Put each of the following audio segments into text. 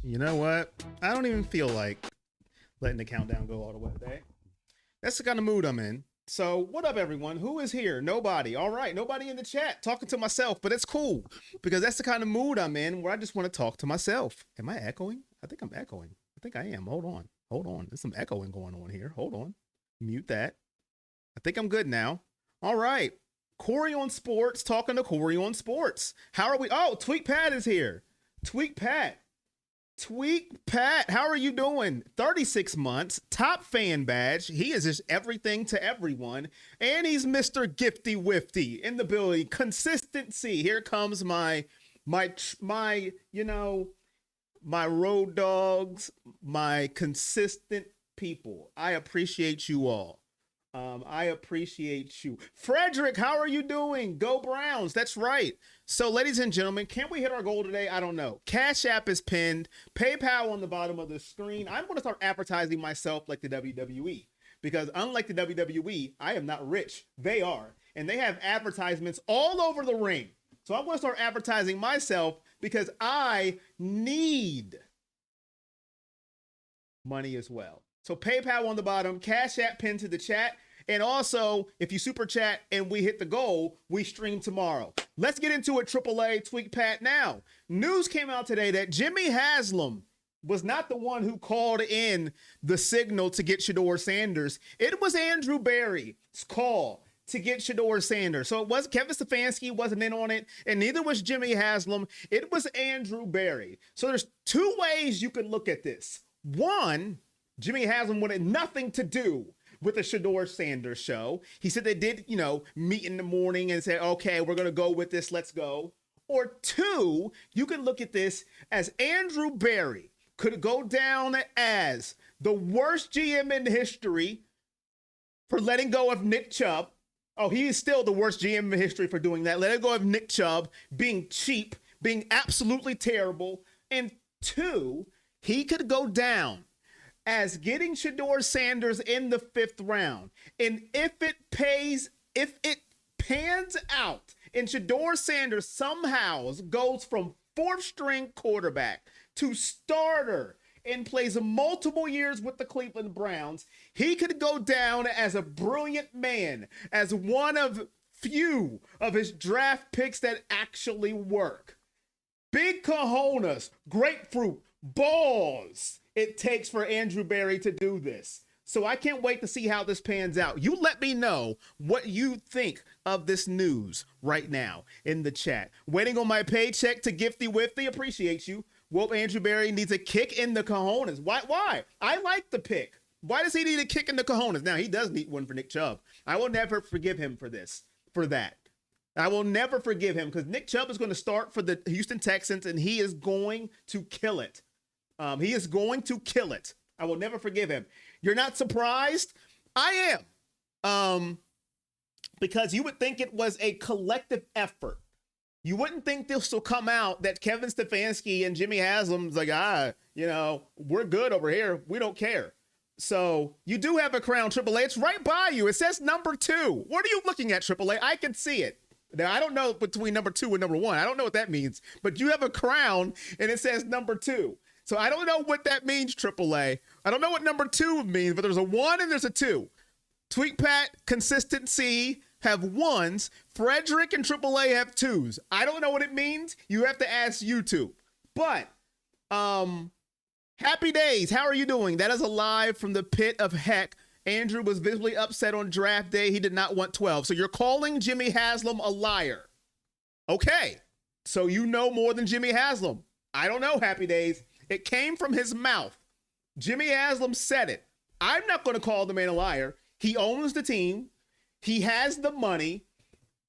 You know what? I don't even feel like letting the countdown go all the way today. That's the kind of mood I'm in. So, what up, everyone? Who is here? Nobody. All right, nobody in the chat. Talking to myself, but it's cool because that's the kind of mood I'm in where I just want to talk to myself. Am I echoing? I think I'm echoing. I think I am. Hold on. There's some echoing going on here. Hold on. Mute that. I think I'm good now. All right. Corey on Sports, talking to Corey on Sports. How are we? Oh, Tweak Pat is here. Tweak Pat, how are you doing? 36 months, top fan badge. He is just everything to everyone. And he's Mr. Gifty Wifty in the building. Consistency. Here comes my road dogs, my consistent people. I appreciate you all. I appreciate you. Frederick, how are you doing? Go Browns. That's right. So, ladies and gentlemen, can we hit our goal today? I don't know. Cash App is pinned. PayPal on the bottom of the screen. I'm going to start advertising myself like the WWE because unlike the WWE, I am not rich. They are. And they have advertisements all over the ring. So I'm going to start advertising myself because I need money as well. So PayPal on the bottom, Cash App pinned to the chat. And also, if you super chat and we hit the goal, we stream tomorrow. Let's get into it, AAA Tweak Pat now. News came out today that Jimmy Haslam was not the one who called in the signal to get Shedeur Sanders. It was Andrew Berry's call to get Shedeur Sanders. So it was Kevin Stefanski wasn't in on it, and neither was Jimmy Haslam. It was Andrew Berry. So there's two ways you can look at this. One, Jimmy Haslam wanted nothing to do with the Shedeur Sanders show. He said they did, meet in the morning and say, okay, we're going to go with this. Let's go. Or two, you can look at this as Andrew Berry could go down as the worst GM in history for letting go of Nick Chubb. Oh, he is still the worst GM in history for doing that. Letting go of Nick Chubb, being cheap, being absolutely terrible. And two, he could go down as getting Shedeur Sanders in the 5th round. And if it pans out and Shedeur Sanders somehow goes from 4th string quarterback to starter and plays multiple years with the Cleveland Browns, he could go down as a brilliant man, as one of few of his draft picks that actually work. Big cojones, grapefruit, balls it takes for Andrew Berry to do this. So I can't wait to see how this pans out. You let me know what you think of this news right now in the chat. Waiting on my paycheck to Gifty Wifty. Appreciate you. Well, Andrew Berry needs a kick in the cojones. Why? I like the pick. Why does he need a kick in the cojones? Now, he does need one for Nick Chubb. I will never forgive him for that. I will never forgive him because Nick Chubb is going to start for the Houston Texans and he is going to kill it. He is going to kill it. I will never forgive him. You're not surprised? I am. Because you would think it was a collective effort. You wouldn't think this will come out that Kevin Stefanski and Jimmy Haslam's like, we're good over here. We don't care. So you do have a crown, AAA. It's right by you. It says number 2. What are you looking at, AAA? I can see it. Now, I don't know between number 2 and number 1. I don't know what that means. But you have a crown, and it says number 2. So I don't know what that means, AAA. I don't know what number 2 means, but there's a 1 and there's a 2. Tweak Pat, Consistency have 1s. Frederick and AAA have 2s. I don't know what it means. You have to ask YouTube. But, happy days. How are you doing? That is a live from the pit of heck. Andrew was visibly upset on draft day. He did not want 12. So you're calling Jimmy Haslam a liar. Okay. So you know more than Jimmy Haslam. I don't know, happy days. It came from his mouth. Jimmy Haslam said it. I'm not going to call the man a liar. He owns the team. He has the money.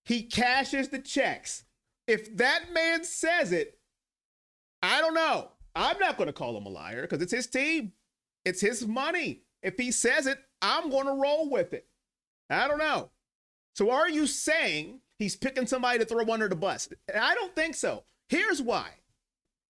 He cashes the checks. If that man says it, I don't know. I'm not going to call him a liar because it's his team. It's his money. If he says it, I'm going to roll with it. I don't know. So are you saying he's picking somebody to throw under the bus? I don't think so. Here's why.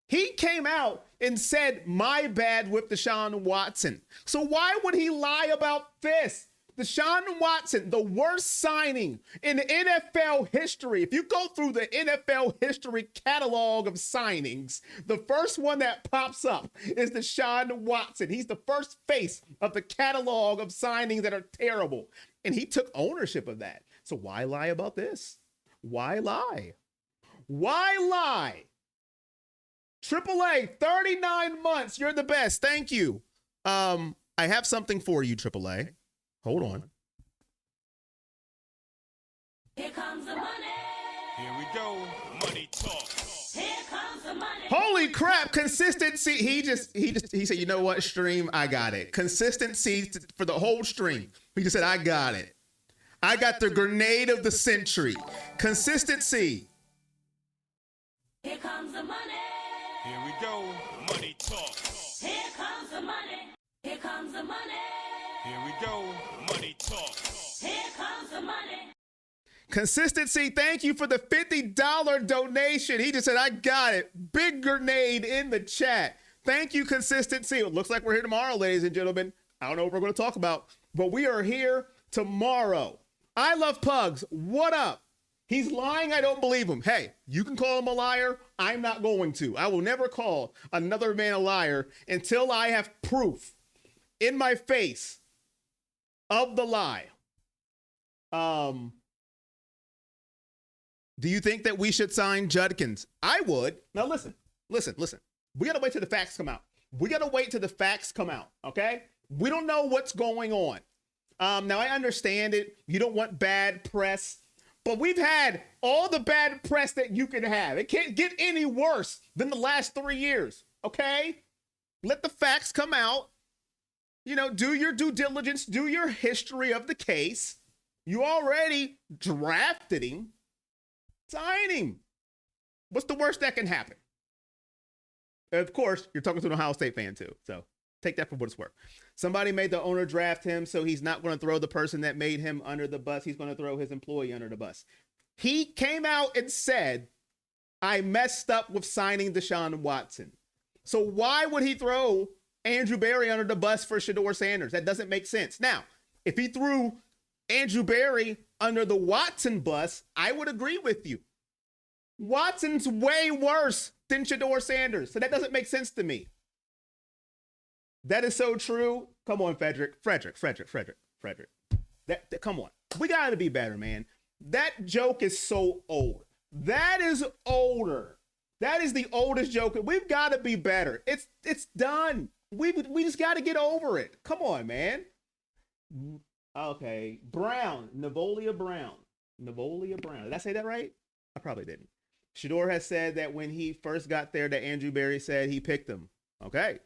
He came out and said, my bad with Deshaun Watson. So why would he lie about this? Deshaun Watson, the worst signing in NFL history. If you go through the NFL history catalog of signings, the first one that pops up is Deshaun Watson. He's the first face of the catalog of signings that are terrible. And he took ownership of that. So why lie about this? Why lie? Why lie? AAA, 39 months. You're the best. Thank you. I have something for you, AAA. Hold on. Here comes the money. Here we go. Money talk. Here comes the money. Holy crap, consistency. He said, you know what, stream, I got it. Consistency for the whole stream. He just said, I got it. I got the grenade of the century. Consistency. Here comes the money. Here we go. Money talk. Here comes the money. Here comes the money. Here we go. Money talk. Here comes the money. Consistency, thank you for the $50 donation. He just said, I got it. Big grenade in the chat. Thank you, Consistency. It looks like we're here tomorrow, ladies and gentlemen. I don't know what we're going to talk about, but we are here tomorrow. I love Pugs. What up? He's lying. I don't believe him. Hey, you can call him a liar. I'm not going to. I will never call another man a liar until I have proof in my face of the lie. Do you think that we should sign Judkins? I would. Now listen. We got to wait till the facts come out. Okay? We don't know what's going on. Now I understand it. You don't want bad press, but we've had all the bad press that you can have. It can't get any worse than the last 3 years. Okay? Let the facts come out. You know, do your due diligence, do your history of the case. You already drafted him. Sign him. What's the worst that can happen? And of course, you're talking to an Ohio State fan too. So take that for what it's worth. Somebody made the owner draft him, so he's not going to throw the person that made him under the bus. He's going to throw his employee under the bus. He came out and said, I messed up with signing Deshaun Watson. So why would he throw Andrew Berry under the bus for Shedeur Sanders? That doesn't make sense. Now, if he threw Andrew Berry under the Watson bus, I would agree with you. Watson's way worse than Shedeur Sanders, so that doesn't make sense to me. That is so true. Come on, Frederick. Come on. We got to be better, man. That joke is so old. That is older. That is the oldest joke. We've got to be better. It's done. We just got to get over it. Come on, man. Okay. Navolia Brown. Did I say that right? I probably didn't. Shedeur has said that when he first got there that Andrew Berry said he picked him. Okay.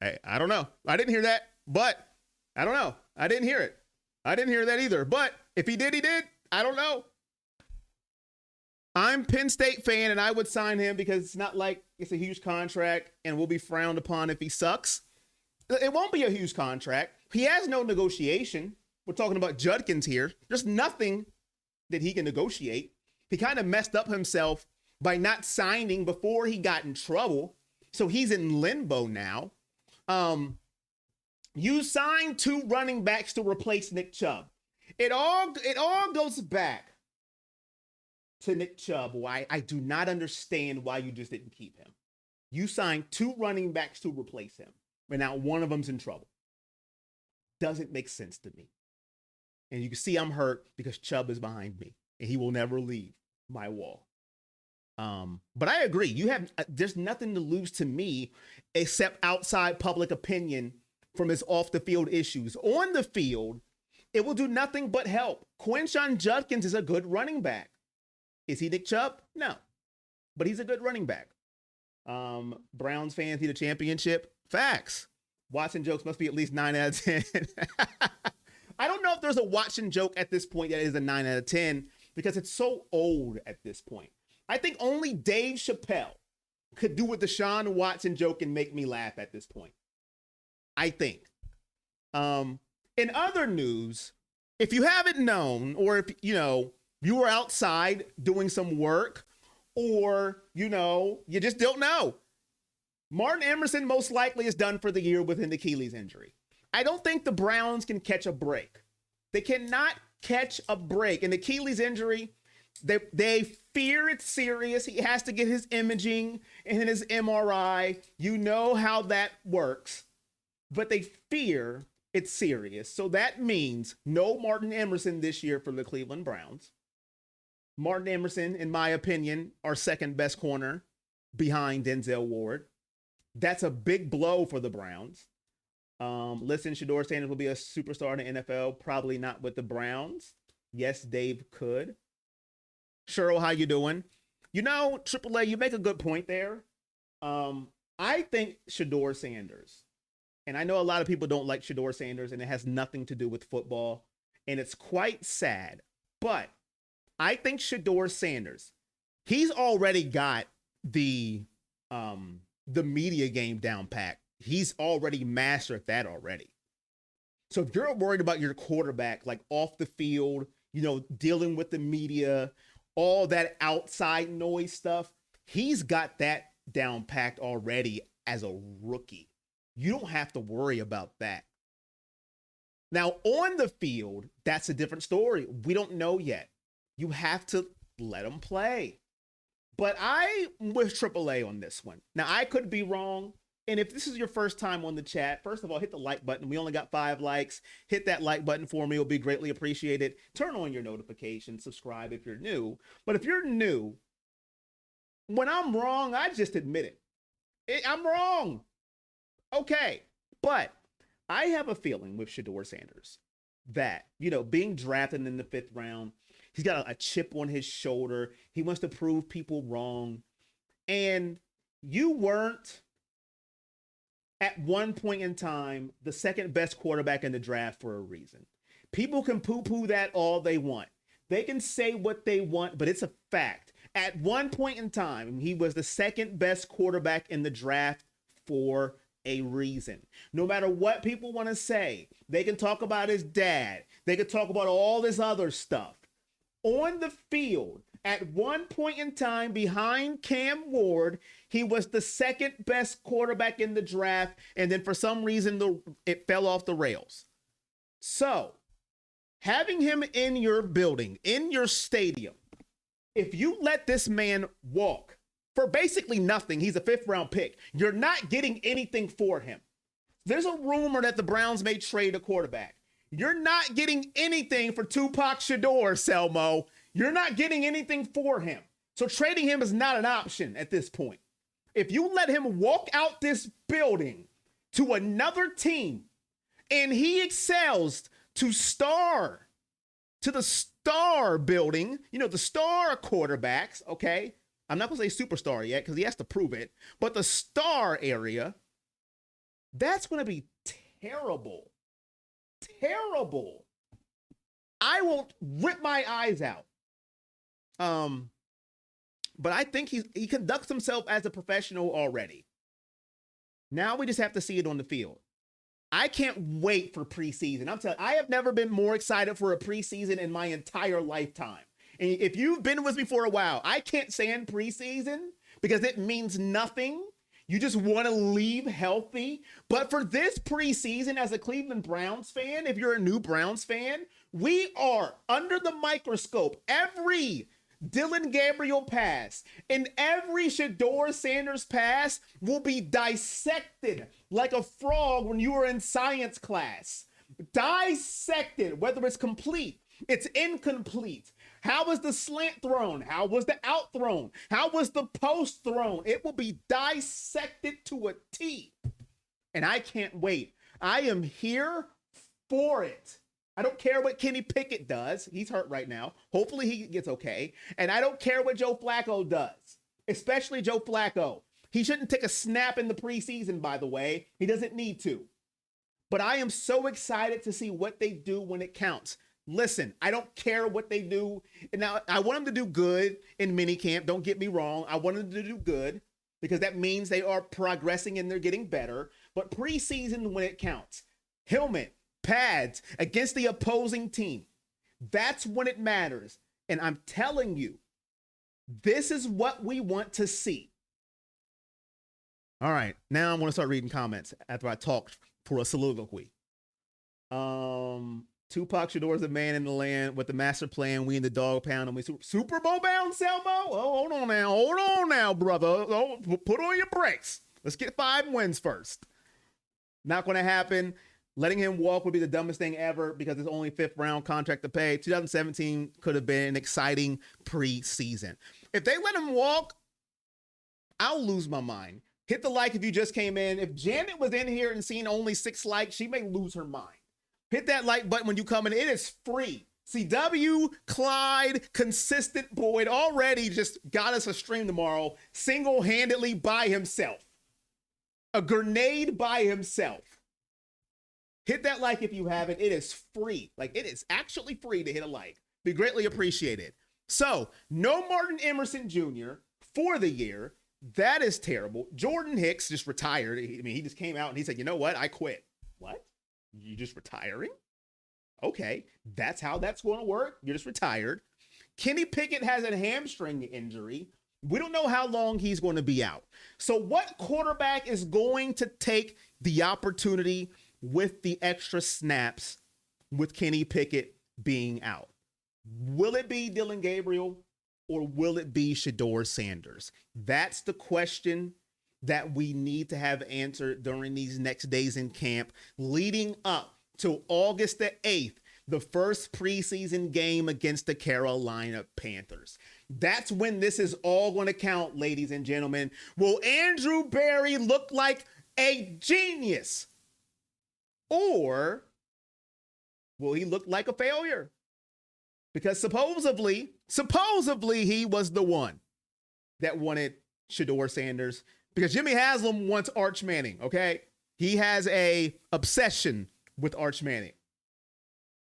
Hey, I don't know. I didn't hear that, but I don't know. I didn't hear it. I didn't hear that either. But if he did, he did. I don't know. I'm Penn State fan, and I would sign him because it's not like it's a huge contract and will be frowned upon if he sucks. It won't be a huge contract. He has no negotiation. We're talking about Judkins here. There's nothing that he can negotiate. He kind of messed up himself by not signing before he got in trouble. So he's in limbo now. You signed 2 running backs to replace Nick Chubb. It all goes back to Nick Chubb. Why I do not understand why you just didn't keep him. You signed 2 running backs to replace him, and now one of them's in trouble. Doesn't make sense to me. And you can see I'm hurt because Chubb is behind me, and he will never leave my wall. But I agree. There's nothing to lose to me except outside public opinion from his off the field issues. On the field, it will do nothing but help. Quinshon Judkins is a good running back. Is he Nick Chubb? No, but he's a good running back. Browns fans need a championship. Facts. Watson jokes must be at least 9 out of 10. I don't know if there's a Watson joke at this point that is a 9 out of 10 because it's so old at this point. I think only Dave Chappelle could do a Deshaun Watson joke and make me laugh at this point. I think. In other news, if you haven't known, or if you were outside doing some work, or you just don't know, Martin Emerson most likely is done for the year with an Achilles injury. I don't think the Browns can catch a break. They cannot catch a break. And the Achilles injury, they fear it's serious. He has to get his imaging and his MRI. You know how that works. But they fear it's serious. So that means no Martin Emerson this year for the Cleveland Browns. Martin Emerson, in my opinion, our second best corner behind Denzel Ward. That's a big blow for the Browns. Listen, Shedeur Sanders will be a superstar in the NFL. Probably not with the Browns. Yes, Dave could. Cheryl, how you doing? You know, AAA, you make a good point there. I think Shedeur Sanders, and I know a lot of people don't like Shedeur Sanders, and it has nothing to do with football, and it's quite sad. But I think Shedeur Sanders, he's already got the media game down pat. He's already mastered that already. So if you're worried about your quarterback, like off the field, you know, dealing with the media, all that outside noise stuff, he's got that down packed already as a rookie. You don't have to worry about that. Now, on the field, that's a different story. We don't know yet. You have to let him play. But I'm with AAA on this one. Now, I could be wrong. And if this is your first time on the chat, first of all, hit the like button. We only got 5 likes. Hit that like button for me. It'll be greatly appreciated. Turn on your notifications. Subscribe if you're new. But if you're new, when I'm wrong, I just admit it. I'm wrong. Okay. But I have a feeling with Shedeur Sanders that, you know, being drafted in the 5th round, he's got a chip on his shoulder. He wants to prove people wrong. And you weren't, at one point in time, the second best quarterback in the draft for a reason. People can poo-poo that all they want. They can say what they want, but it's a fact. At one point in time, he was the second best quarterback in the draft for a reason. No matter what people want to say, they can talk about his dad. They can talk about all this other stuff. On the field, at one point in time, behind Cam Ward, he was the second best quarterback in the draft, and then for some reason, it fell off the rails. So, having him in your building, in your stadium, if you let this man walk for basically nothing, he's a 5th round pick, you're not getting anything for him. There's a rumor that the Browns may trade a quarterback. You're not getting anything for Tupac Shedeur, Selmo. You're not getting anything for him. So trading him is not an option at this point. If you let him walk out this building to another team and he excels to the star building, you know, the star quarterbacks, okay? I'm not going to say superstar yet because he has to prove it, but the star area, that's going to be terrible. Terrible. I will rip my eyes out. But I think he conducts himself as a professional already. Now we just have to see it on the field. I can't wait for preseason. I'm telling you, I have never been more excited for a preseason in my entire lifetime. And if you've been with me for a while, I can't stand preseason because it means nothing. You just want to leave healthy. But for this preseason, as a Cleveland Browns fan, if you're a new Browns fan, we are under the microscope. Every Dylan Gabriel pass and every Shedeur Sanders pass will be dissected like a frog when you were in science class. Dissected, whether it's complete, it's incomplete. How was the slant thrown? How was the out thrown? How was the post thrown? It will be dissected to a T. And I can't wait. I am here for it. I don't care what Kenny Pickett does. He's hurt right now. Hopefully he gets okay. And I don't care what Joe Flacco does, especially Joe Flacco. He shouldn't take a snap in the preseason, by the way. He doesn't need to. But I am so excited to see what they do when it counts. Listen, I don't care what they do. Now, I want them to do good in minicamp. Don't get me wrong. I want them to do good because that means they are progressing and they're getting better. But preseason, when it counts, helmet, pads against the opposing team, that's when it matters. And I'm telling you, this is what we want to see. All right, now I'm going to start reading comments after I talked for a soliloquy. Tupac Shadour's the man in the land with the master plan. We in the dog pound and we Super Bowl bound, Selmo. Oh, hold on now, brother. Oh, put on your brakes. Let's get 5 wins first. Not going to happen. Letting him walk would be the dumbest thing ever because it's only 5th round contract to pay. 2017 could have been an exciting preseason. If they let him walk, I'll lose my mind. Hit the like if you just came in. If Janet was in here and seen only 6 likes, she may lose her mind. Hit that like button when you come in. It is free. CW, Clyde, consistent Boyd already just got us a stream tomorrow single-handedly by himself. A grenade by himself. Hit that like if you haven't. It is free. Like, it is actually free to hit a like. Be greatly appreciated. So, no Martin Emerson Jr. for the year. That is terrible. Jordan Hicks just retired. He just came out and he said, you know what? I quit. What? You just retiring? Okay, that's how that's going to work. You're just retired. Kenny Pickett has a hamstring injury. We don't know how long he's going to be out. So what quarterback is going to take the opportunity with the extra snaps with Kenny Pickett being out? Will it be Dylan Gabriel or will it be Shedeur Sanders? That's the question that we need to have answered during these next days in camp leading up to August the 8th, the first preseason game against the Carolina Panthers. That's when this is all going to count, ladies and gentlemen. Will Andrew Berry look like a genius? Or will he look like a failure? Because supposedly he was the one that wanted Shedeur Sanders. Because Jimmy Haslam wants Arch Manning, okay? He has a obsession with Arch Manning.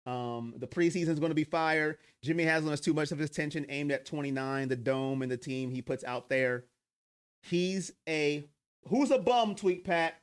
The preseason is going to be fire. Jimmy Haslam has too much of his attention aimed at 29, the dome and the team he puts out there. Who's a bum, Tweet Pat?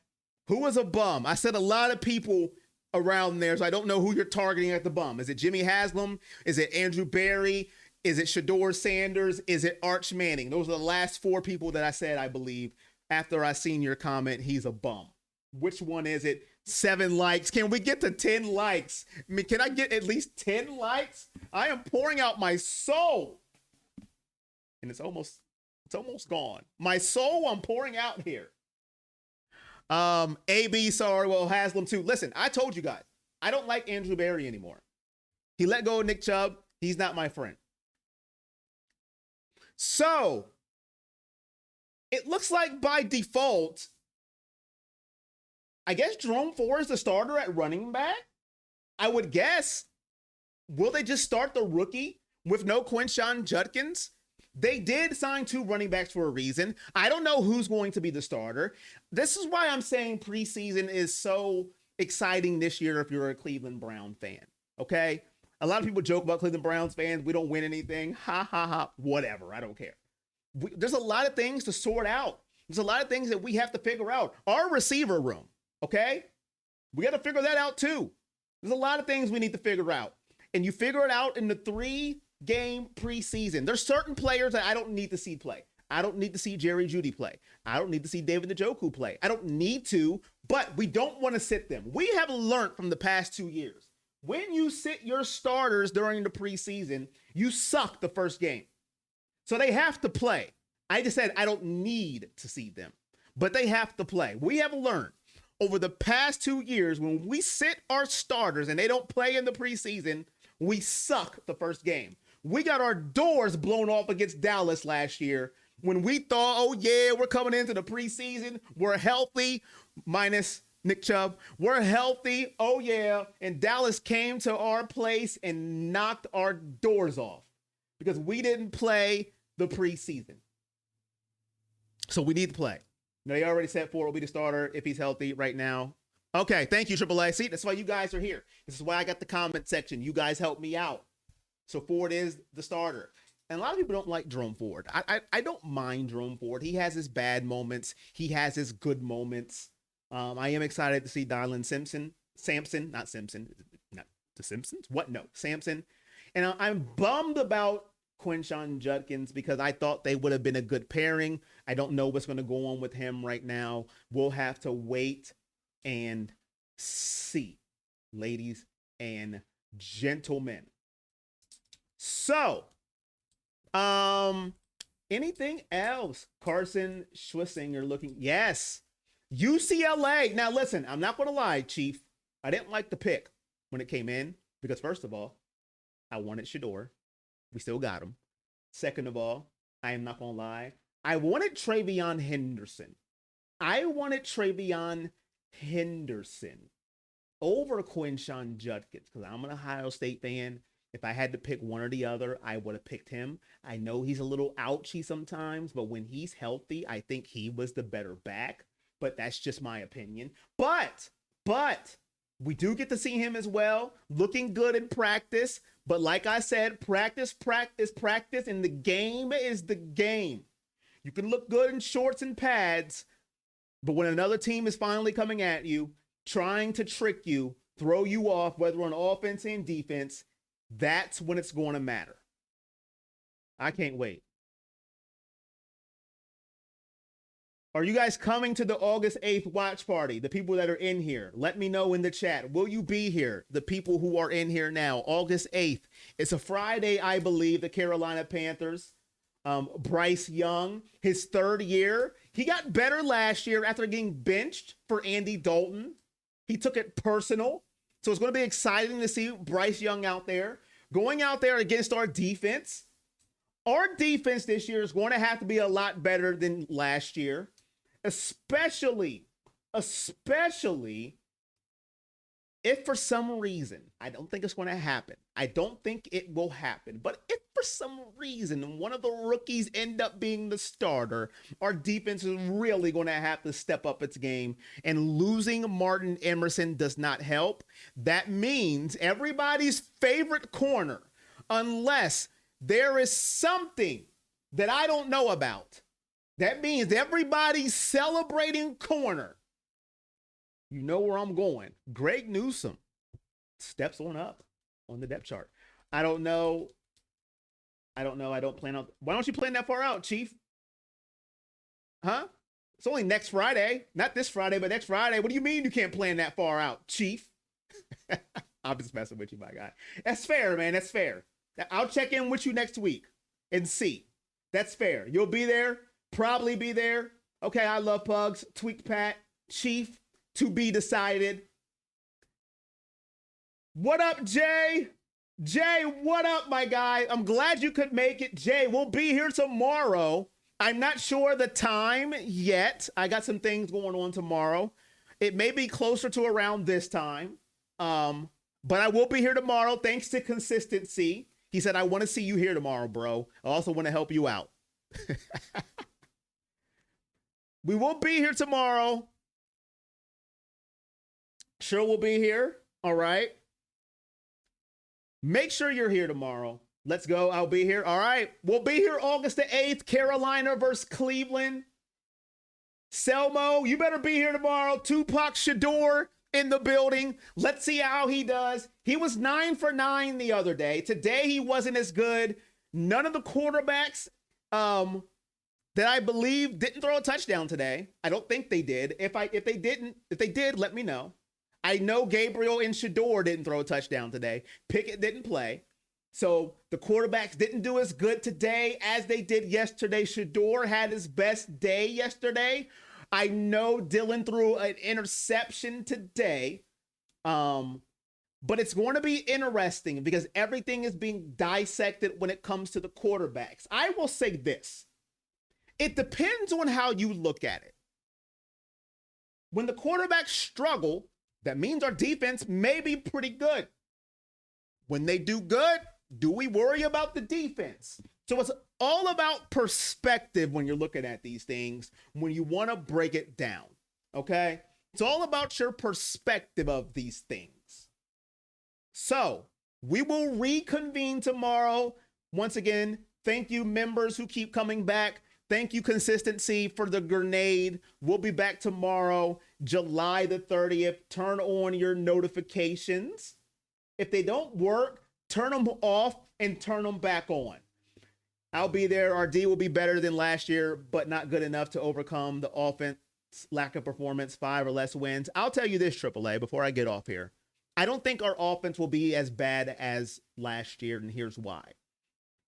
Who is a bum? I said a lot of people around there, so I don't know who you're targeting at the bum. Is it Jimmy Haslam? Is it Andrew Berry? Is it Shedeur Sanders? Is it Arch Manning? Those are the last 4 people that I said, I believe, after I seen your comment, he's a bum. Which one is it? 7 likes. Can we get to 10 likes? I mean, can I get at least 10 likes? I am pouring out my soul. And it's almost gone. My soul I'm pouring out here. AB, sorry, well, Haslam too. Listen, I told you guys, I don't like Andrew Berry anymore. He let go of Nick Chubb. He's not my friend. So, it looks like by default, I guess Jerome Ford is the starter at running back. I would guess. Will they just start the rookie with no Quinshon Judkins? They did sign 2 running backs for a reason. I don't know who's going to be the starter. This is why I'm saying preseason is so exciting this year if you're a Cleveland Brown fan, okay? A lot of people joke about Cleveland Browns fans. We don't win anything. Ha, ha, ha. Whatever. I don't care. There's a lot of things to sort out. There's a lot of things that we have to figure out. Our receiver room, okay? We got to figure that out too. There's a lot of things we need to figure out. And you figure it out in the 3-game preseason. There's certain players that I don't need to see play. I don't need to see Jerry Jeudy play. I don't need to see David Njoku play. I don't need to, but we don't want to sit them. We have learned from the past 2 years. When you sit your starters during the preseason, you suck the first game. So they have to play. I just said I don't need to see them, but they have to play. We have learned over the past 2 years, when we sit our starters and they don't play in the preseason, we suck the first game. We got our doors blown off against Dallas last year when we thought, oh yeah, we're coming into the preseason. We're healthy, minus Nick Chubb. We're healthy. Oh yeah. And Dallas came to our place and knocked our doors off because we didn't play the preseason. So we need to play. Now, they already said Ford will be the starter if he's healthy right now. Okay, thank you, AAA. See, that's why you guys are here. This is why I got the comment section. You guys helped me out. So Ford is the starter. And a lot of people don't like Jerome Ford. I don't mind Jerome Ford. He has his bad moments. He has his good moments. I am excited to see Dylan Sampson. Not the Simpsons? What? No, Sampson. And I'm bummed about Quinshon Judkins because I thought they would have been a good pairing. I don't know what's going to go on with him right now. We'll have to wait and see, ladies and gentlemen. So, anything else? Carson Schwissinger looking. Yes. UCLA. Now, listen, I'm not going to lie, Chief. I didn't like the pick when it came in because, first of all, I wanted Shedeur. We still got him. Second of all, I am not going to lie. I wanted Travion Henderson. Over Quinshawn Judkins because I'm an Ohio State fan. If I had to pick one or the other, I would have picked him. I know he's a little ouchy sometimes, but when he's healthy, I think he was the better back. But that's just my opinion. But we do get to see him as well, looking good in practice. But like I said, practice, and the game is the game. You can look good in shorts and pads, but when another team is finally coming at you, trying to trick you, throw you off, whether on offense and defense, that's when it's going to matter. I can't wait. Are you guys coming to the August 8th watch party? The people that are in here, let me know in the chat. Will you be here? The people who are in here now, August 8th. It's a Friday, I believe, the Carolina Panthers. Bryce Young, his third year. He got better last year after getting benched for Andy Dalton. He took it personal. So it's going to be exciting to see Bryce Young out there, going out there against our defense. Our defense this year is going to have to be a lot better than last year, especially if for some reason, I don't think it's going to happen. I don't think it will happen. But if for some reason one of the rookies end up being the starter, our defense is really going to have to step up its game. And losing Martin Emerson does not help. That means everybody's favorite corner, unless there is something that I don't know about, that means everybody's celebrating corner. You know where I'm going. Greg Newsome steps on up on the depth chart. I don't know. I don't plan on. Why don't you plan that far out, Chief? Huh? It's only next Friday. Not this Friday, but next Friday. What do you mean you can't plan that far out, Chief? I'm just messing with you, my guy. That's fair, man. That's fair. I'll check in with you next week and see. That's fair. You'll be there. Probably be there. Okay, I love Pugs. Tweak Pat. Chief. To be decided. What up, Jay? Jay, what up, my guy? I'm glad you could make it. Jay, we'll be here tomorrow. I'm not sure the time yet. I got some things going on tomorrow. It may be closer to around this time. But I will be here tomorrow thanks to consistency. He said, I want to see you here tomorrow, bro. I also want to help you out. We will be here tomorrow. Sure, we'll be here. All right. Make sure you're here tomorrow. Let's go. I'll be here. All right. We'll be here August the 8th. Carolina versus Cleveland. Selmo, you better be here tomorrow. Tupac Shedeur in the building. Let's see how he does. He was 9 for 9 the other day. Today, he wasn't as good. None of the quarterbacks that I believe didn't throw a touchdown today. I don't think they did. If they did, let me know. I know Gabriel and Shedeur didn't throw a touchdown today. Pickett didn't play. So the quarterbacks didn't do as good today as they did yesterday. Shedeur had his best day yesterday. I know Dylan threw an interception today. But it's going to be interesting because everything is being dissected when it comes to the quarterbacks. I will say this. It depends on how you look at it. When the quarterbacks struggle, that means our defense may be pretty good. When they do good, do we worry about the defense? So it's all about perspective when you're looking at these things, when you want to break it down, okay? It's all about your perspective of these things. So we will reconvene tomorrow. Once again, thank you, members who keep coming back. Thank you, Consistency, for the grenade. We'll be back tomorrow, July the 30th. Turn on your notifications. If they don't work, turn them off and turn them back on. I'll be there. Our D will be better than last year, but not good enough to overcome the offense lack of performance, 5 or less wins. I'll tell you this, AAA, before I get off here. I don't think our offense will be as bad as last year, and here's why.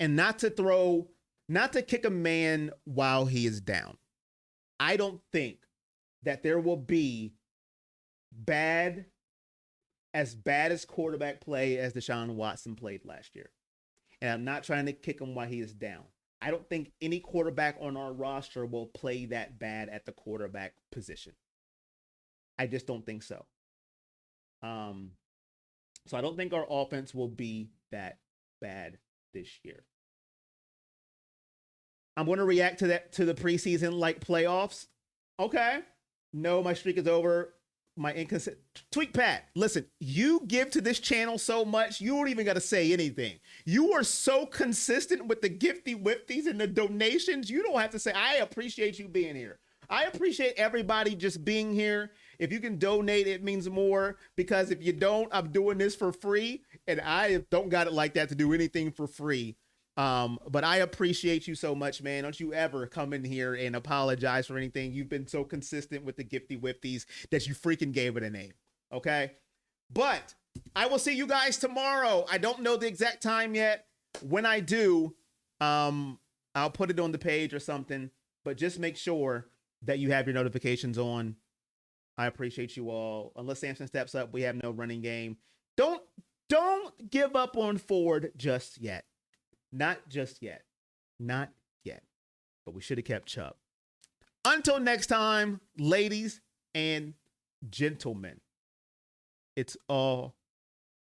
And not to kick a man while he is down. I don't think that there will be as bad as quarterback play as Deshaun Watson played last year. And I'm not trying to kick him while he is down. I don't think any quarterback on our roster will play that bad at the quarterback position. I just don't think so. So I don't think our offense will be that bad this year. I'm going to react to the preseason like playoffs. Okay. No, my streak is over. My inconsistent Tweak Pat. Listen, you give to this channel so much, you don't even got to say anything. You are so consistent with the gifty whifties and the donations. You don't have to say, I appreciate you being here. I appreciate everybody just being here. If you can donate, it means more, because if you don't, I'm doing this for free, and I don't got it like that to do anything for free. But I appreciate you so much, man. Don't you ever come in here and apologize for anything. You've been so consistent with the gifty whifties that you freaking gave it a name. Okay. But I will see you guys tomorrow. I don't know the exact time yet. When I do, I'll put it on the page or something, but just make sure that you have your notifications on. I appreciate you all. Unless Samson steps up, we have no running game. Don't give up on Ford just yet. Not just yet. Not yet. But we should have kept Chubb. Until next time, ladies and gentlemen, it's all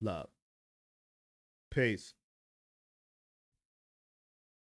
love. Peace.